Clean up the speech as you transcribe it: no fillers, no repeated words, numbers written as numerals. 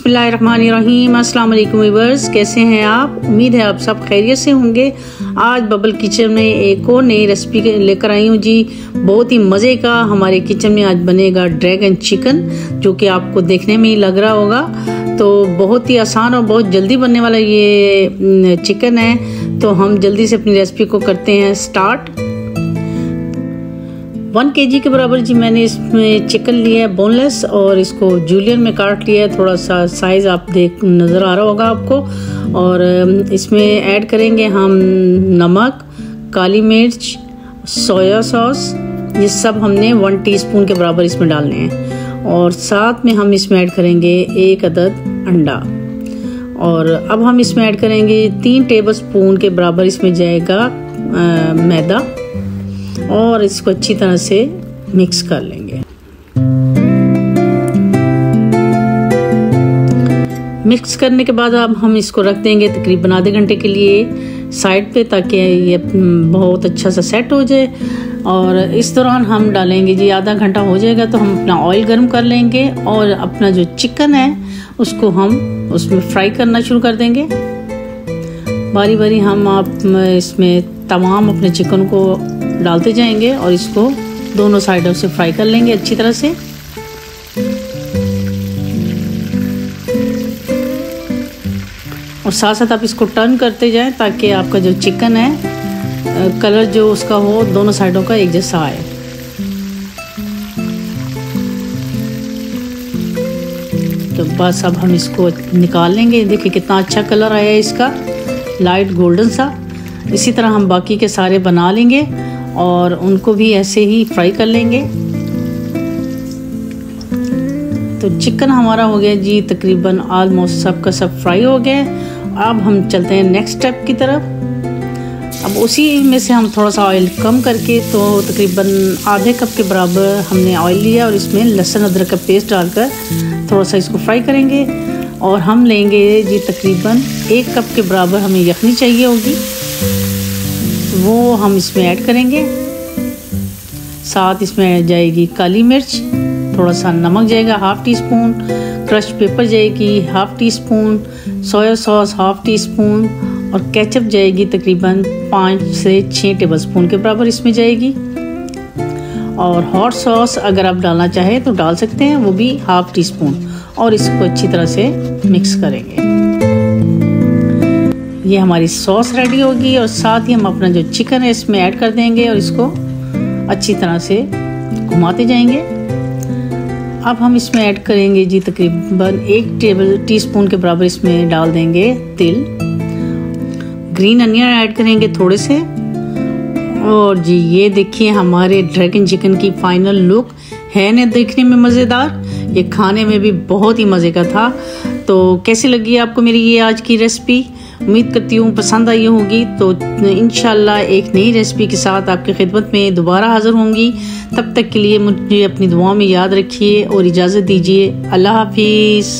बिस्मिल्लाहिर्रहमानिर्रहीम। अस्सलाम वालेकुम व्यूअर्स, कैसे हैं आप? उम्मीद है आप सब खैरियत से होंगे। आज बबल किचन में एक और नई रेसिपी लेकर आई हूँ जी। बहुत ही मज़े का हमारे किचन में आज बनेगा ड्रैगन चिकन, जो कि आपको देखने में ही लग रहा होगा। तो बहुत ही आसान और बहुत जल्दी बनने वाला ये चिकन है। तो हम जल्दी से अपनी रेसिपी को करते हैं स्टार्ट। 1 kg के बराबर जी मैंने इसमें चिकन लिया है बोनलेस, और इसको जूलियन में काट लिया है। थोड़ा सा साइज़ आप नज़र आ रहा होगा आपको। और इसमें ऐड करेंगे हम नमक, काली मिर्च, सोया सॉस, ये सब हमने 1 टीस्पून के बराबर इसमें डालने हैं। और साथ में हम इसमें ऐड करेंगे 1 अदद अंडा। और अब हम इसमें ऐड करेंगे 3 टेबलस्पून के बराबर इसमें जाएगा मैदा, और इसको अच्छी तरह से मिक्स कर लेंगे। मिक्स करने के बाद अब हम इसको रख देंगे तकरीबन आधे घंटे के लिए साइड पे, ताकि ये बहुत अच्छा सा सेट हो जाए। और इस दौरान हम डालेंगे जी, आधा घंटा हो जाएगा तो हम अपना ऑयल गर्म कर लेंगे, और अपना जो चिकन है उसको हम उसमें फ्राई करना शुरू कर देंगे। बारी बारी हम इसमें तमाम अपने चिकन को डालते जाएंगे और इसको दोनों साइडों से फ्राई कर लेंगे अच्छी तरह से। और साथ साथ आप इसको टर्न करते जाएं, ताकि आपका जो चिकन है कलर जो उसका हो दोनों साइडों का एक जैसा आए। तो बस अब हम इसको निकाल लेंगे। देखिए कितना अच्छा कलर आया है इसका, लाइट गोल्डन सा। इसी तरह हम बाकी के सारे बना लेंगे और उनको भी ऐसे ही फ्राई कर लेंगे। तो चिकन हमारा हो गया जी, तकरीबन ऑलमोस्ट सब का सब फ्राई हो गया। अब हम चलते हैं नेक्स्ट स्टेप की तरफ। अब उसी में से हम थोड़ा सा ऑयल कम करके, तो तकरीबन आधे कप के बराबर हमने ऑयल लिया, और इसमें लहसुन अदरक का पेस्ट डालकर थोड़ा सा इसको फ्राई करेंगे। और हम लेंगे जी तकरीबन 1 कप के बराबर हमें यखनी चाहिए होगी, वो हम इसमें ऐड करेंगे। साथ इसमें ऐड जाएगी काली मिर्च, थोड़ा सा नमक जाएगा 1/2 टीस्पून, क्रश पेपर जाएगी 1/2 टीस्पून, सोया सॉस 1/2 टीस्पून, और केचप जाएगी तकरीबन 5 से 6 टेबलस्पून के बराबर इसमें जाएगी। और हॉट सॉस अगर आप डालना चाहें तो डाल सकते हैं, वो भी 1/2 टीस्पून। और इसको अच्छी तरह से मिक्स करेंगे। ये हमारी सॉस रेडी होगी, और साथ ही हम अपना जो चिकन है इसमें ऐड कर देंगे और इसको अच्छी तरह से घुमाते जाएंगे। अब हम इसमें ऐड करेंगे जी तकरीबन 1 टीस्पून के बराबर इसमें डाल देंगे तिल। ग्रीन अनियन ऐड करेंगे थोड़े से। और जी ये देखिए हमारे ड्रैगन चिकन की फाइनल लुक है ना, देखने में मज़ेदार, ये खाने में भी बहुत ही मज़े का था। तो कैसी लगी आपको मेरी ये आज की रेसिपी? उम्मीद करती हूँ पसंद आई होगी। तो इंशाल्लाह एक नई रेसिपी के साथ आपकी खिदमत में दोबारा हाज़िर होंगी। तब तक के लिए मुझे अपनी दुआ में याद रखिए और इजाज़त दीजिए। अल्लाह हाफिज़।